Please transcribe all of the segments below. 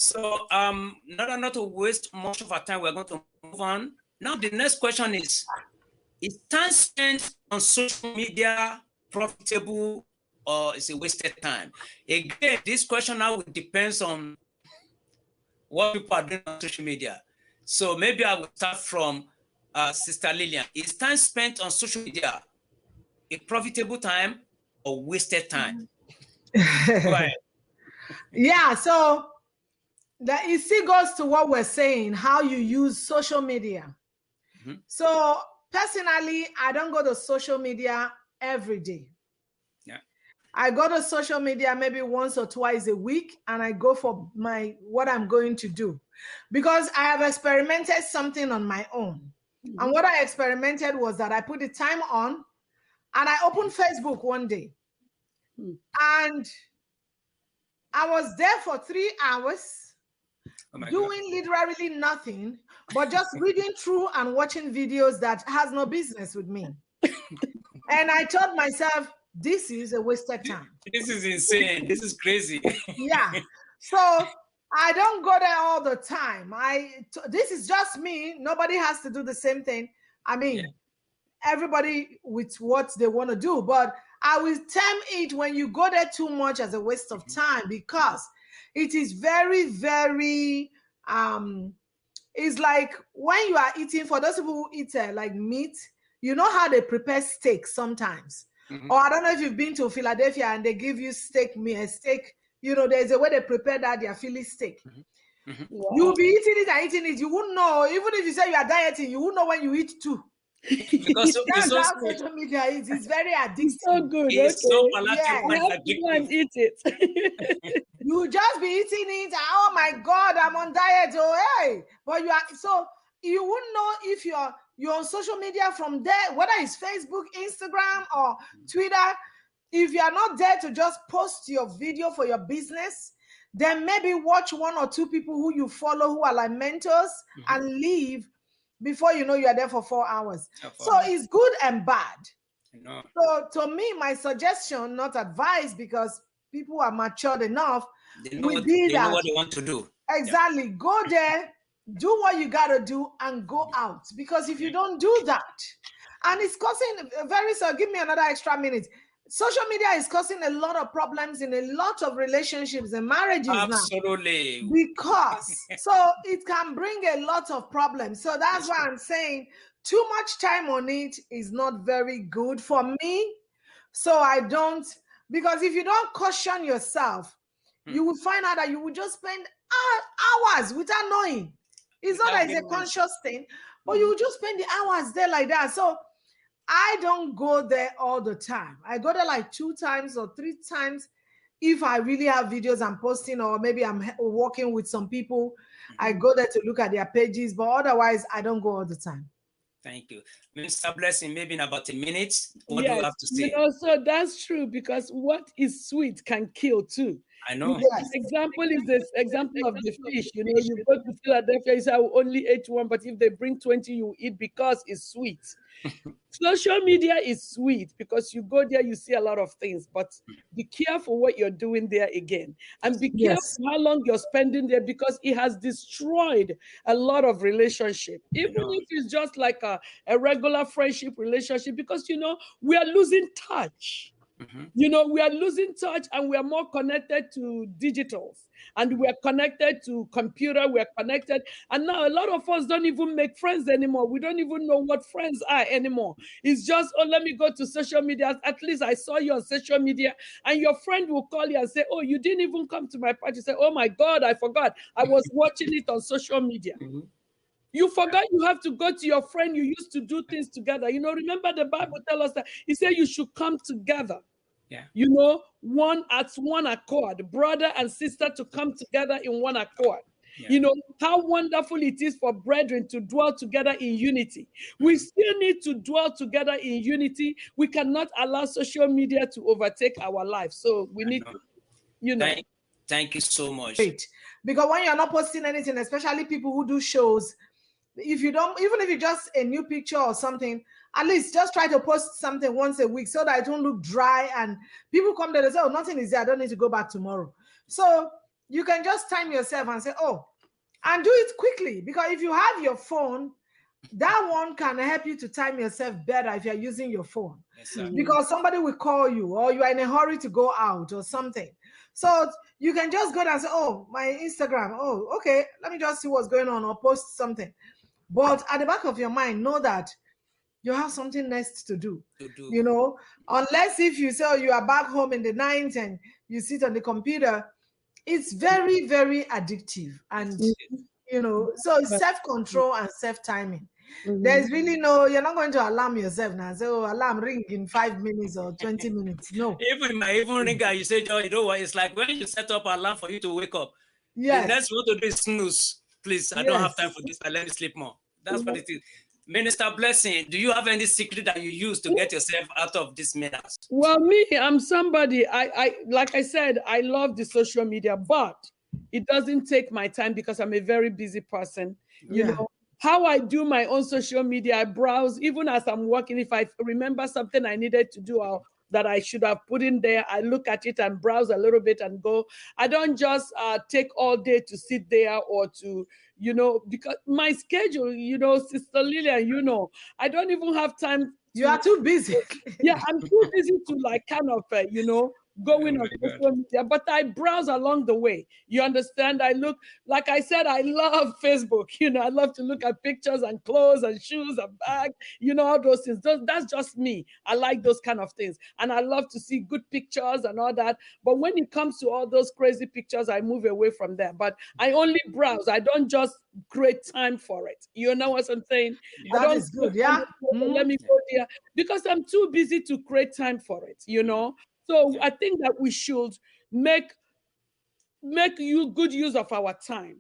So, not to waste much of our time, we're going to move on. Now, the next question is time spent on social media profitable or is it wasted time? Again, this question now depends on what people are doing on social media. So maybe I will start from Sister Lillian. Is time spent on social media a profitable time or wasted time? Go ahead. Yeah, so that it still goes to what we're saying, how you use social media. Mm-hmm. So personally, I don't go to social media every day. Yeah. I go to social media maybe once or twice a week, and I go for what I'm going to do, because I have experimented something on my own. Mm-hmm. And what I experimented was that I put the time on, and I opened Facebook one day, and I was there for 3 hours doing literally nothing, but just reading through and watching videos that has no business with me. And I told myself, this is a wasted time. This is insane. This is crazy. Yeah. So I don't go there all the time. This is just me. Nobody has to do the same thing. I mean, everybody with what they want to do, but I will term it when you go there too much as a waste of time, because it is very, very, it's like when you are eating, for those people who eat like meat, you know how they prepare steak sometimes. Mm-hmm. Or I don't know if you've been to Philadelphia and they give you steak, you know, there's a way they prepare that, their Philly steak. Mm-hmm. Mm-hmm. Wow. You'll be eating it and eating it. You won't know, even if you say you are dieting, you won't know when you eat two. Because that's how social media is. It's very addictive. It's so good. It's so and eat it. You just be eating it. Oh my God, I'm on diet. Oh hey, but you are so you wouldn't know if you're on social media from there, whether it's Facebook, Instagram, or Twitter. If you are not there to just post your video for your business, then maybe watch 1 or 2 people who you follow who are like mentors, and leave before you know you are there for 4 hours. So it's good and bad. So to me, my suggestion, not advice, because people are matured enough, they know what they want to do. Exactly. Go there, do what you got to do, and go out. Because if you don't do that, and it's causing give me another extra minute. Social media is causing a lot of problems in a lot of relationships and marriages now. Absolutely. Because so it can bring a lot of problems. So that's why I'm saying too much time on it is not very good for me. So I don't, because if you don't caution yourself, you will find out that you will just spend hours without knowing. It's not like it's a conscious thing, but you will just spend the hours there like that. So I don't go there all the time. I go there like 2 times or 3 times if I really have videos I'm posting, or maybe I'm working with some people. I go there to look at their pages, but otherwise I don't go all the time. Thank you. Mr. Blessing, maybe in about a minute, what do you have to say? You know, so that's true, because what is sweet can kill too. I know. Yes. Example is this example of the fish. You know, you go to Philadelphia, you say, I will only eat one, but if they bring 20, you eat because it's sweet. Social media is sweet because you go there, you see a lot of things, but be careful what you're doing there again. And be careful how long you're spending there, because it has destroyed a lot of relationship. Even if it's just like a regular friendship relationship, because, you know, we are losing touch. You know, we are losing touch, and we are more connected to digitals, and we are connected to computer, we are connected. And now a lot of us don't even make friends anymore. We don't even know what friends are anymore. It's just, oh, let me go to social media. At least I saw you on social media, and your friend will call you and say, oh, you didn't even come to my party. Say, oh my God, I forgot. I was watching it on social media. You forgot you have to go to your friend. You used to do things together. You know, remember the Bible tells us that he said you should come together. Yeah. You know, one accord, brother and sister to come together in one accord. Yeah. You know, how wonderful it is for brethren to dwell together in unity. We still need to dwell together in unity. We cannot allow social media to overtake our life. So we need to, you know. Thank you so much. Great. Because when you're not posting anything, especially people who do shows, if you don't, even if it's just a new picture or something, at least just try to post something once a week so that it don't look dry, and people come there and say, oh, nothing is there, I don't need to go back tomorrow. So you can just time yourself and say, oh, and do it quickly. Because if you have your phone, that one can help you to time yourself better if you're using your phone. Exactly. Because somebody will call you, or you are in a hurry to go out or something. So you can just go down and say, oh, my Instagram, oh, okay, let me just see what's going on or post something. But at the back of your mind, know that you have something next to do. You know, unless if you say, oh, you are back home in the night and you sit on the computer, it's very, very addictive. And, you know, so it's self-control and self-timing. There's really no, you're not going to alarm yourself now. Say, oh, alarm ring in 5 minutes or 20 minutes. No. Even my ring, you say, oh, you know what? It's like when you set up an alarm for you to wake up. Yes. The next one to do is snooze. Please, I don't have time for this. Let me sleep more. That's what it is. Minister Blessing, do you have any secret that you use to get yourself out of this mess? Well, me, I'm somebody, I like I said, I love the social media, but it doesn't take my time because I'm a very busy person. You know, how I do my own social media, I browse, even as I'm working. If I remember something I needed to do or that I should have put in there, I look at it and browse a little bit and go. I don't just take all day to sit there or to, you know, because my schedule, you know, Sister Lillian, you know, I don't even have time. You are too busy. Yeah, I'm too busy to like kind of, you know, going on social media, but I browse along the way. You understand? I look, like I said, I love Facebook. You know, I love to look at pictures and clothes and shoes and bags, you know, all those things. That's just me. I like those kind of things. And I love to see good pictures and all that. But when it comes to all those crazy pictures, I move away from them. But I only browse. I don't just create time for it. You know what I'm saying? That is good, yeah. Let me go there because I'm too busy to create time for it, you know? So I think that we should make good use of our time.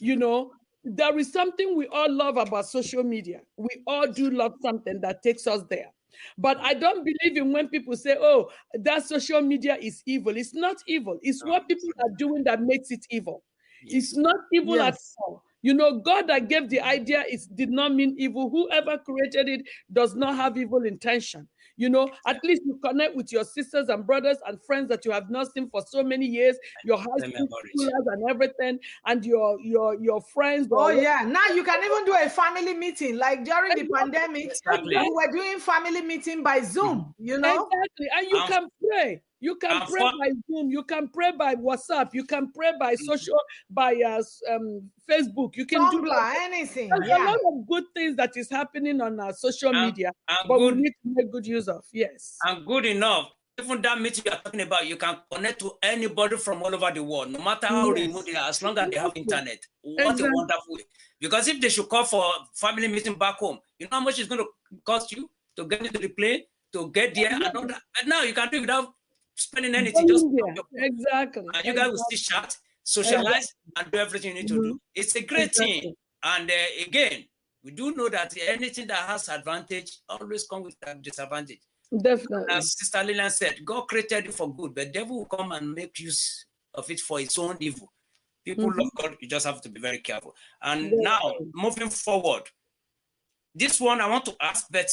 You know, there is something we all love about social media. We all do love something that takes us there. But I don't believe in when people say, oh, that social media is evil. It's not evil. It's what people are doing that makes it evil. It's not evil at all. You know, God that gave the idea did not mean evil. Whoever created it does not have evil intention. You know, at least you connect with your sisters and brothers and friends that you have not seen for so many years, your high schoolers and everything, and your friends. Oh, yeah. Now you can even do a family meeting. Like during the pandemic, we were doing family meeting by Zoom, you know? Exactly. And you can pray. You can pray by Zoom. You can pray by WhatsApp. You can pray by social, by Facebook. You can do anything. There's a lot of good things that is happening on social media, but we need to make good use of. Yes. And good enough. Even that meeting you are talking about, you can connect to anybody from all over the world, no matter how remote they are, as long as they have internet. What a wonderful way. Because if they should call for family meeting back home, you know how much it's going to cost you to get into the plane, to get there, and all that. And now you can do it without spending anything. Just exactly. And you guys will still chat, socialize, and do everything you need to do. It's a great thing. And again, we do know that anything that has advantage always comes with a disadvantage. Definitely. As Sister Lillian said, God created it for good, but the devil will come and make use of it for its own evil. People love God, you just have to be very careful. And now, moving forward, this one I want to ask, but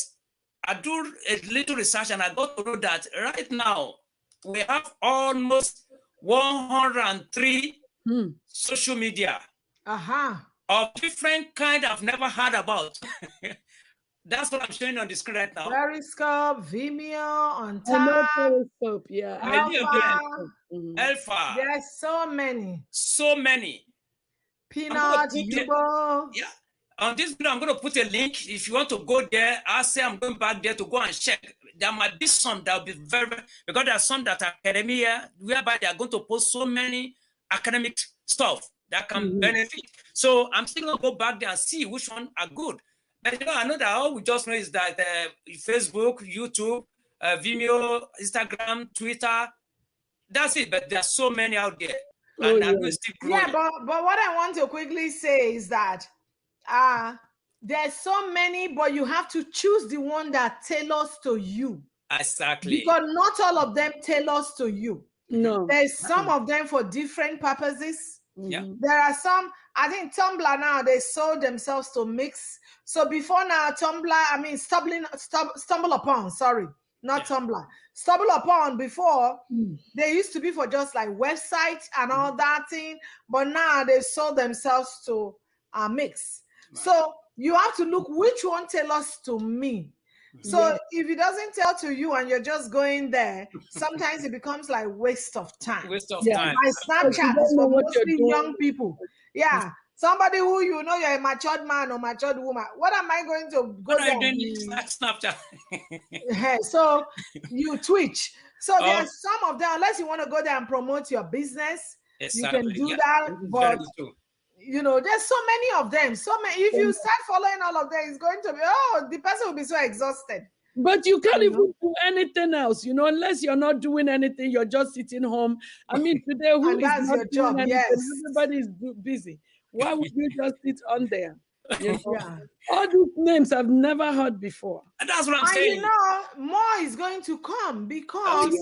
I do a little research and I got to know that right now, we have almost 103 social media of different kind I've never heard about. That's what I'm showing on the screen right now. Periscope, Vimeo, on top. Periscope, yeah. Alpha. There's so many. So many. Peanut, Yubo. Yeah. On this video, I'm going to put a link. If you want to go there, I'll say I'm going back there to go and check. There might be some that will be very, because there are some that are academia, whereby they are going to post so many academic stuff that can benefit. So I'm still going to go back there and see which one are good. But you know, I know that all we just know is that Facebook, YouTube, Vimeo, Instagram, Twitter, that's it. But there are so many out there. And still growing. Yeah, but what I want to quickly say is that there's so many, but you have to choose the one that tailors to you. Exactly. Because not all of them tailors to you. No. There's some of them for different purposes. Yeah. There are some, I think Tumblr now, they sold themselves to mix. So before now, Tumblr, I mean, stumble upon, sorry. not Tumblr. Stumble Upon before, they used to be for just like websites and all that thing, but now they sold themselves to Mix. Right. So you have to look which one tailors to me. So if it doesn't tell to you and you're just going there, sometimes it becomes like waste of time. Waste of time. My Snapchat is for mostly young people. Yeah. Somebody who you know you're a matured man or matured woman. What am I going to go there? Snapchat. So you Twitch. So there's some of them, unless you want to go there and promote your business, you can do that. But you know, there's so many of them. So many. If you start following all of them, it's going to be, the person will be so exhausted. But you can't even do anything else, you know, unless you're not doing anything, you're just sitting home. I mean, today, who is not your job? Anything? Everybody is busy. Why would you just sit on there? You know? All these names I've never heard before. And that's what I'm saying. You know, more is going to come because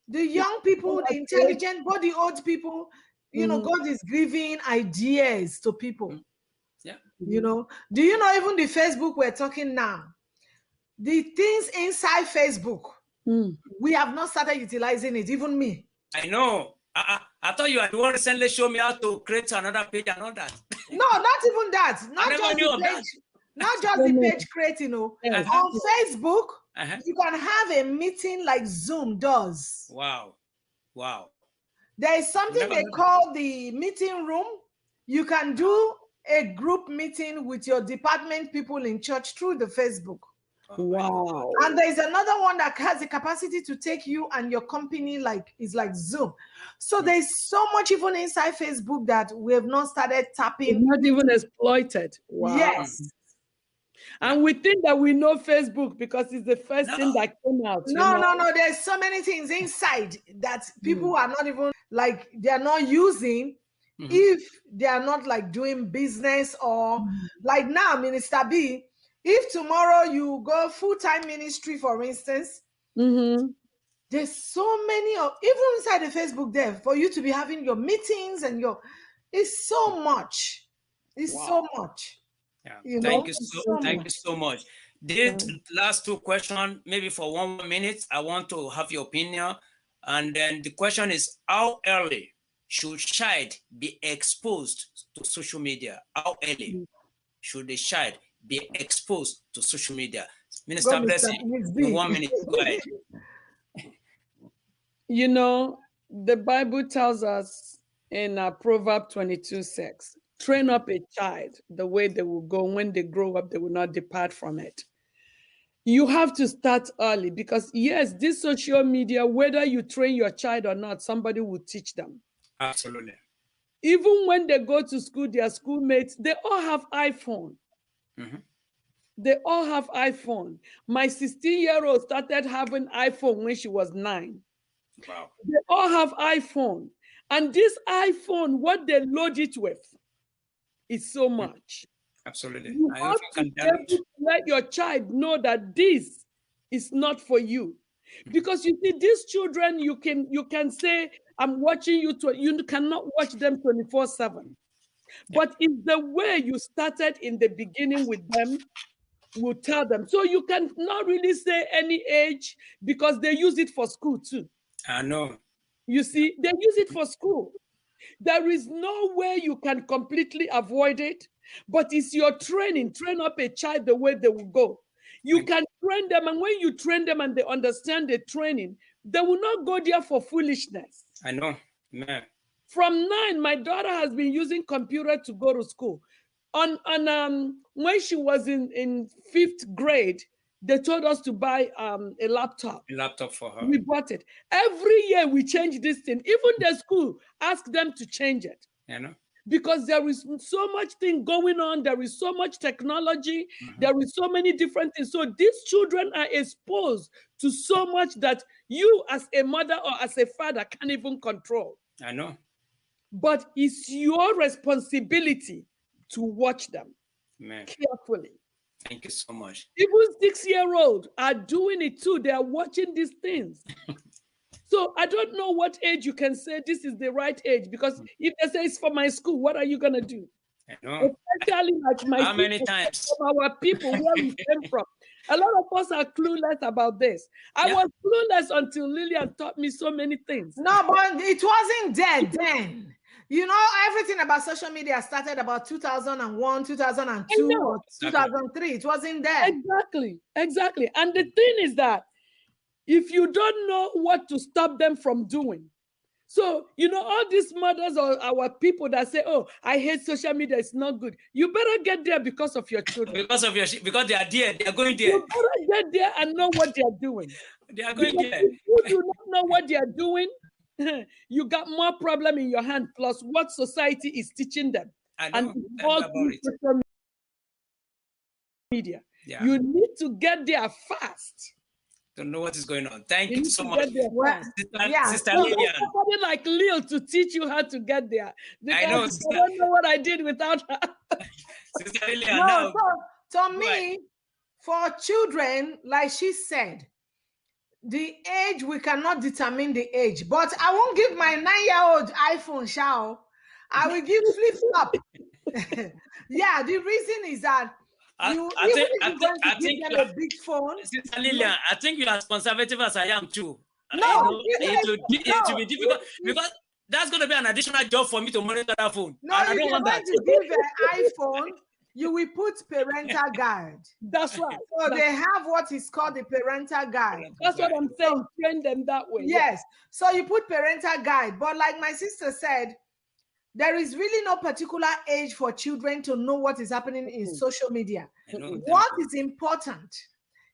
the young people, the intelligent, but the old people, you know, God is giving ideas to people. Yeah. You know, do you know even the Facebook we're talking now? The things inside Facebook, we have not started utilizing it, even me. I know. I thought you had one recently showed me how to create another page and all that. No, not even that. Not just the page, not just the page creating. On Facebook, you can have a meeting like Zoom does. Wow. There is something they call the meeting room. You can do a group meeting with your department people in church through the Facebook. Wow. And there's another one that has the capacity to take you and your company like Zoom. So there's so much even inside Facebook that we have not started tapping. It's not even exploited. Wow. Yes. And we think that we know Facebook because it's the first thing that came out. No. There's so many things inside that people are not even like, they're not using if they are not like doing business or like now, Minister B. If tomorrow you go full-time ministry, for instance, there's so many of, even inside the Facebook there, for you to be having your meetings and it's so much. It's so much. Yeah. Thank you so much. These last two questions, maybe for 1 minute, I want to have your opinion. And then the question is, how early should child be exposed to social media? How early should the child be exposed to social media? Minister Blessing, in 1 minute, go ahead. You know, the Bible tells us in Proverbs 22:6, train up a child the way they will go. When they grow up, they will not depart from it. You have to start early because, yes, this social media, whether you train your child or not, somebody will teach them. Absolutely. Even when they go to school, their schoolmates, they all have iPhone. They all have iPhone. My 16-year-old started having iPhone when she was 9. Wow. They all have iPhone. And this iPhone, what they load it with is so much. Absolutely. You have to let your child know that this is not for you. Because you see, these children, you can say, I'm watching you. You cannot watch them 24/7. But it's the way you started in the beginning with them will tell them. So you can not really say any age because they use it for school too. I know. You see, they use it for school. There is no way you can completely avoid it, but it's your training. Train up a child the way they will go. You can train them, and when you train them and they understand the training, they will not go there for foolishness. I know. Man. From 9, my daughter has been using computer to go to school. When she was in 5th grade, they told us to buy a laptop. A laptop for her. We bought it. Every year we change this thing. Even the school ask them to change it. You know? Because there is so much thing going on. There is so much technology. There is so many different things. So these children are exposed to so much that you as a mother or as a father can't even control. I know. But it's your responsibility to watch them carefully. Thank you so much. Even 6-year-olds are doing it too. They are watching these things. So I don't know what age you can say this is the right age, because if they say it's for my school, what are you going to do? I know. Especially like my How many people, times? from our people where we came from. A lot of us are clueless about this. I was clueless until Lillian taught me so many things. No, but it wasn't there then. You know, everything about social media started about 2001, 2002, or 2003. It wasn't there. Exactly. And the thing is that if you don't know what to stop them from doing, so, you know, all these mothers or our people that say, oh, I hate social media, it's not good. You better get there because of your children. Because they are there, they are going there. You better get there and know what they are doing. They are going there. If you do not know what they are doing, you got more problem in your hand, plus what society is teaching them. And all through social media. Yeah. You need to get there fast. Don't know what is going on. Thank you so much. Sister Lillian. Somebody like Lil to teach you how to get there. I know. I don't know what I did without her. Sister Lillian, no, to me, for children, like she said, the age, we cannot determine the age. But I won't give my 9-year-old iPhone, shall I will give flip-flop. Yeah, the reason is that I think you are a big phone. Sister Lillian, I think you are as conservative as I am too. No, it will be difficult because that's going to be an additional job for me to monitor that phone. No, and I don't want that. To give an iPhone, you will put parental guide. That's right. So they have what is called the parental guide. That's what I'm saying. Train them that way. Yes. So you put parental guide, but like my sister said, there is really no particular age for children to know what is happening in social media. What is important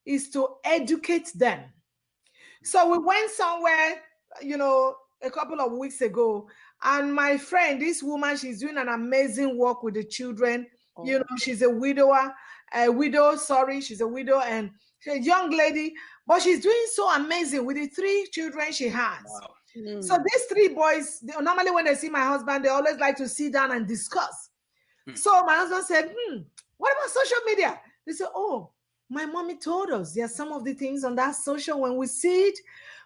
is to educate them. So we went somewhere, you know, a couple of weeks ago, and my friend, this woman, she's doing an amazing work with the children. You know, she's a widow, she's a widow, and she's a young lady, but she's doing so amazing with the 3 children she has. Wow. So these 3 boys, normally when they see my husband, they always like to sit down and discuss. So my husband said, what about social media? They said, oh, my mommy told us there's some of the things on that social. When we see it,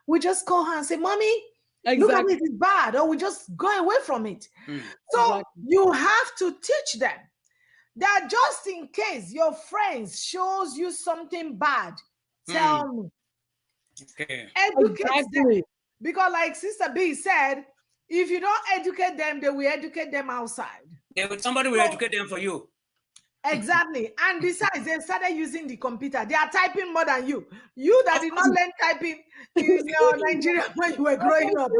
we just call her and say, mommy, look at it, it's bad, or we just go away from it. So you have to teach them that just in case your friends shows you something bad, tell me. Okay. Educate them. Because like Sister B said, if you don't educate them, they will educate them outside. Somebody will educate them for you. Exactly. And besides, they started using the computer. They are typing more than you. You that did not learn typing in Nigeria when you were growing up.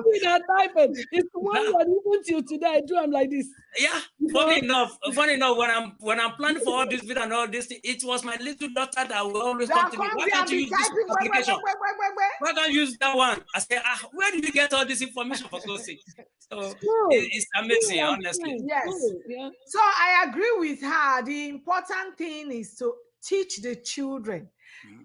Typing. It's one that even till today I do. I'm like this. Yeah. Funny enough, when I'm planning for all this video and all this, it was my little daughter that will always come to me. Why can't you use this application? Why can't you use that one? I say, where did you get all this information for God's sake? So it's amazing, honestly. Yes. So I agree with her. The important thing is to teach the children,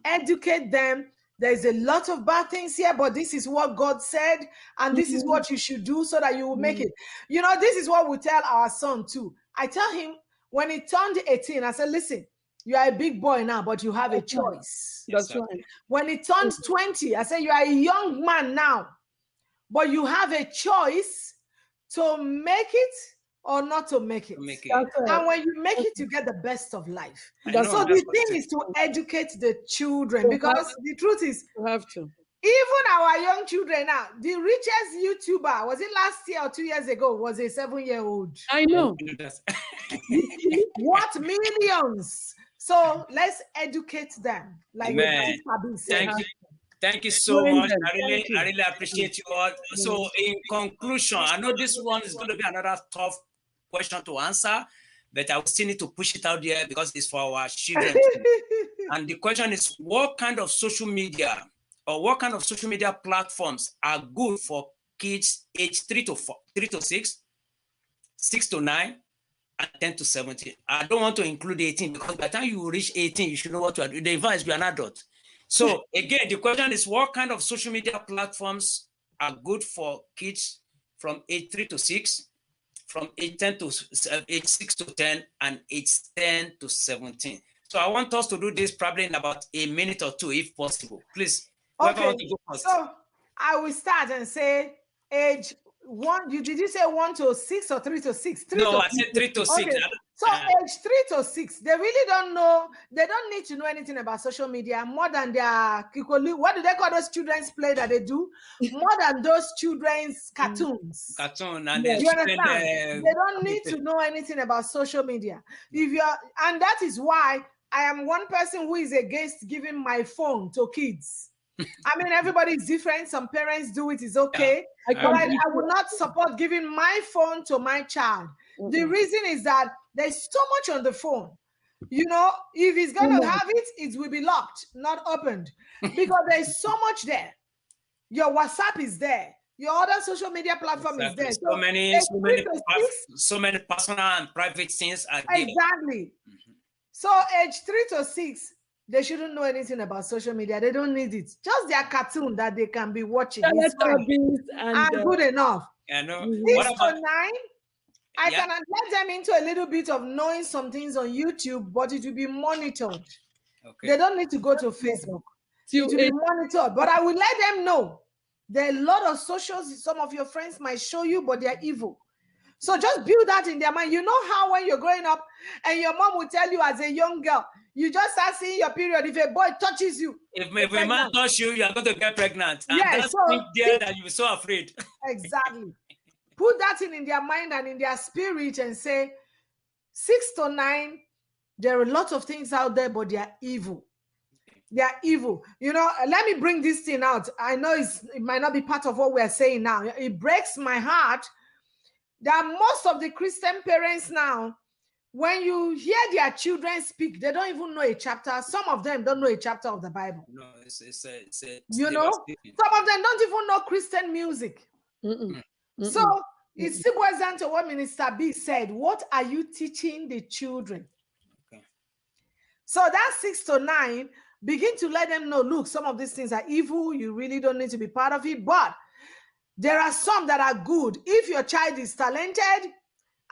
educate them. There's a lot of bad things here, but this is what God said, and this is what you should do so that you will make it. You know, this is what we tell our son too. I tell him when he turned 18, I said, listen, you are a big boy now, but you have a choice. That's right. When he turned 20, I said, you are a young man now, but you have a choice to make it or not to make it. And when you make it, you get the best of life. So the thing is to educate the children, because the truth is, you have to. Even our young children now, the richest YouTuber, was it last year or 2 years ago, was a 7-year-old. I know. What millions? So let's educate them. Like Thank you so much. I really appreciate you all. So in conclusion, I know this one is going to be another tough question to answer, but I will still need to push it out there because it's for our children. And the question is, what kind of social media or what kind of social media platforms are good for kids age 3 to 6, 6 to 9, and 10 to 17? I don't want to include 18 because by the time you reach 18, you should know what to do. The advice, you are an adult. So again, the question is, what kind of social media platforms are good for kids from age 3 to 6, from age 6 to 10, and age 10 to 17? So I want us to do this probably in about a minute or two, if possible. Please. Okay. So I will start and say age 1. Did you say 1 to 6 or 3 to 6? No, I said 3 to 6. Okay. So age 3 to 6, they really don't know. They don't need to know anything about social media more than their what do they call those children's play that they do? More than those children's cartoons. Cartoon and you understand? They don't need to know anything about social media. If you're, and that is why I am one person who is against giving my phone to kids. I mean, everybody is different. Some parents do it, is okay. Yeah. But I would not support giving my phone to my child. The reason is that there's so much on the phone. You know, if he's going to have it, it will be locked, not opened. Because there's so much there. Your WhatsApp is there. Your other social media platform is there. So many personal and private things are there. Exactly. So age 3 to 6, they shouldn't know anything about social media. They don't need it. Just their cartoon that they can be watching. It's fine. And good enough. I know. 6 to 9, I can let them into a little bit of knowing some things on YouTube, but it will be monitored. Okay. They don't need to go to Facebook. It will be monitored. But I will let them know there are a lot of socials some of your friends might show you, but they're evil. So just build that in their mind. You know how when you're growing up and your mom will tell you as a young girl, you just start seeing your period. If a boy touches you, if a man touches you, you're going to get pregnant. And that's there that you're so afraid. Exactly. Put that in their mind and in their spirit and say, 6 to 9, there are a lot of things out there, but they are evil. They are evil. You know, let me bring this thing out. I know it might not be part of what we're saying now. It breaks my heart that most of the Christian parents now, when you hear their children speak, they don't even know a chapter. Some of them don't know a chapter of the Bible. No, it's you know, some of them don't even know Christian music. So it still goes down to what Minister B said. What are you teaching the children? Okay. So that 6 to 9, begin to let them know, look, some of these things are evil. You really don't need to be part of it. But there are some that are good. If your child is talented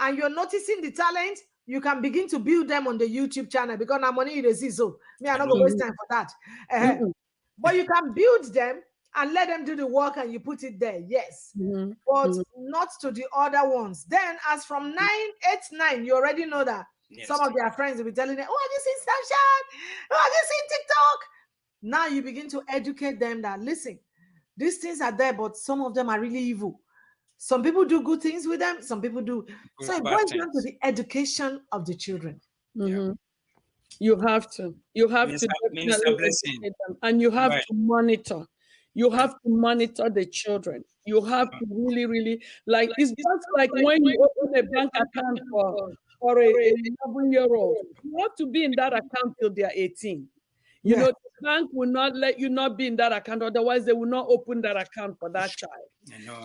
and you're noticing the talent, you can begin to build them on the YouTube channel, because now money you see, so me, I'm not going to waste time for that. But you can build them and let them do the work and you put it there, yes. But not to the other ones. Then as from 9, 8, 9, you already know that some of their friends will be telling them, oh, have you seen Snapchat? Oh, have you seen TikTok? Now you begin to educate them that, listen, these things are there, but some of them are really evil. Some people do good things with them. Some people do. So it boils down to the education of the children. You have to. You have to educate them, and you have to monitor. You have to monitor the children. You have to really, really, like, it's just like when you open a bank account for a 11-year-old. You have to be in that account till they're 18. You know, the bank will not let you not be in that account. Otherwise, they will not open that account for that child.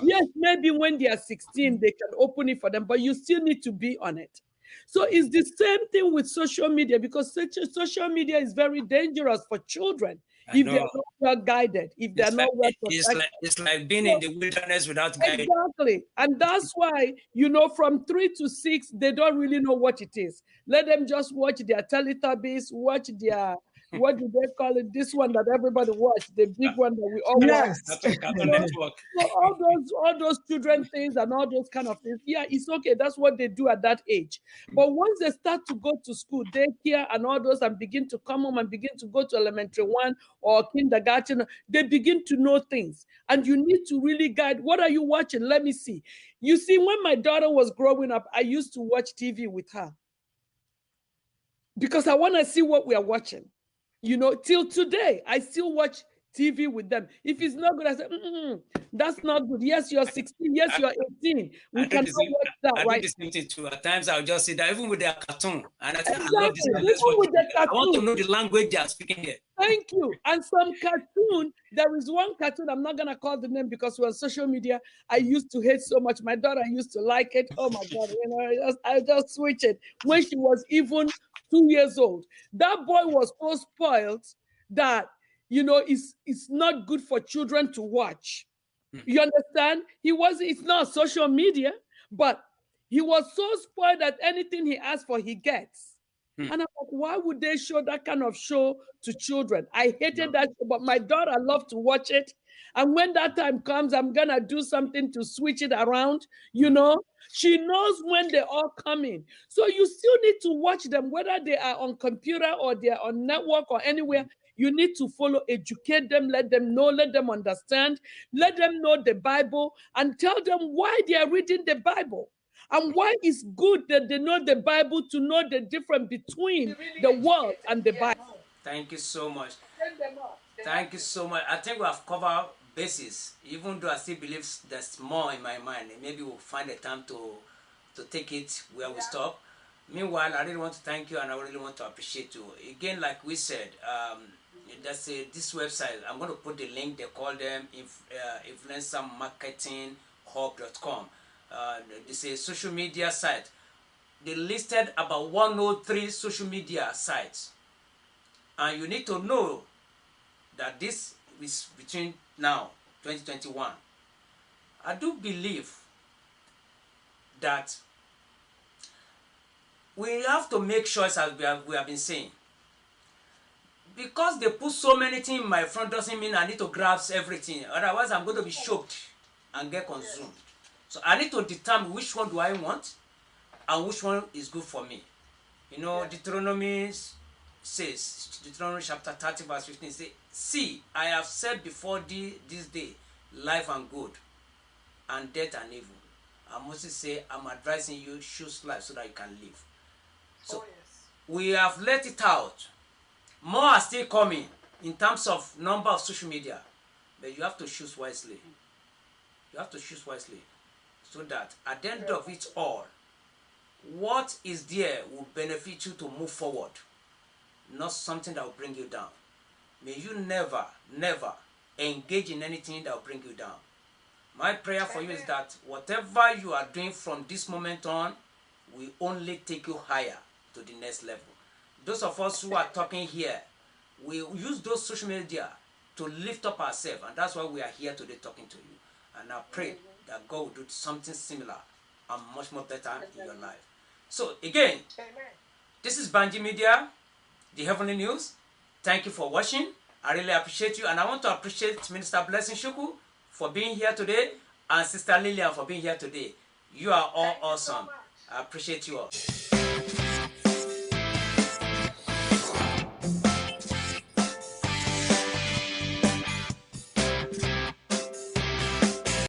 Yes, maybe when they are 16, they can open it for them, but you still need to be on it. So it's the same thing with social media, because social media is very dangerous for children if they're not well guided, if they're not well protected. It's like being in the wilderness without guidance. Exactly. And that's why, you know, from 3 to 6, they don't really know what it is. Let them just watch their Teletubbies, watch their, what do they call it? This one that everybody watch, the big one that we all watch. So all those children things and all those kind of things, yeah, it's okay. That's what they do at that age. But once they start to go to school, daycare and all those, and begin to come home and begin to go to elementary 1 or kindergarten, they begin to know things. And you need to really guide. What are you watching? Let me see. You see, when my daughter was growing up, I used to watch TV with her because I want to see what we are watching. You know, till today, I still watch TV with them. If it's not good, I say, that's not good. Yes, you're 16. Yes, you're 18. We cannot watch that, right? I do the same thing too. At times, I'll just see that, even with their cartoon. And I say, exactly. I love this. I want to know the language they are speaking here. Thank you. And some cartoon, there is one cartoon, I'm not going to call the name because we're on social media. I used to hate so much. My daughter used to like it. Oh my God, you know, I just switched it when she was even 2 years old. That boy was so spoiled that, you know, it's not good for children to watch. You understand? It's not social media, but he was so spoiled that anything he asked for, he gets. And I'm like, why would they show that kind of show to children? I hated that show, but my daughter loved to watch it. And when that time comes, I'm going to do something to switch it around, you know. She knows when they're all coming. So you still need to watch them, whether they are on computer or they're on network or anywhere. You need to follow, educate them, let them know, let them understand, let them know the Bible, and tell them why they are reading the Bible. And why it's good that they know the Bible, to know the difference between the world and the Bible. Thank you so much. Thank you so much. I think we have covered bases, even though I still believe there's more in my mind. Maybe we'll find a time to take it where we stop. Meanwhile, I really want to thank you, and I really want to appreciate you. Again, like we said, that's this website. I'm going to put the link. They call them influencermarketinghub.com. This is a social media site. They listed about 103 social media sites. And you need to know that this is between now, 2021. I do believe that we have to make choice, as we have been saying. Because they put so many things in my front doesn't mean I need to grasp everything. Otherwise, I'm going to be choked and get consumed. So I need to determine which one do I want and which one is good for me. You know, Deuteronomy says, Deuteronomy chapter 30 verse 15 says, see, I have set before thee this day life and good, and death and evil. And Moses say, I'm advising you, choose life so that you can live. So we have let it out. More are still coming in terms of number of social media, but you have to choose wisely. You have to choose wisely, so that at the end of it all, what is there will benefit you to move forward, not something that will bring you down. May you never, never engage in anything that will bring you down. My prayer for you is that whatever you are doing from this moment on will only take you higher to the next level. Those of us who are talking here, we use those social media to lift up ourselves, and that's why we are here today talking to you. And I pray that God will do something similar and much more better in your life. So again, this is Bangee Media, the Heavenly News. Thank you for watching. I really appreciate you, and I want to appreciate Minister Blessing Shuku for being here today, and Sister Lillian for being here today. You are all awesome. I appreciate you all.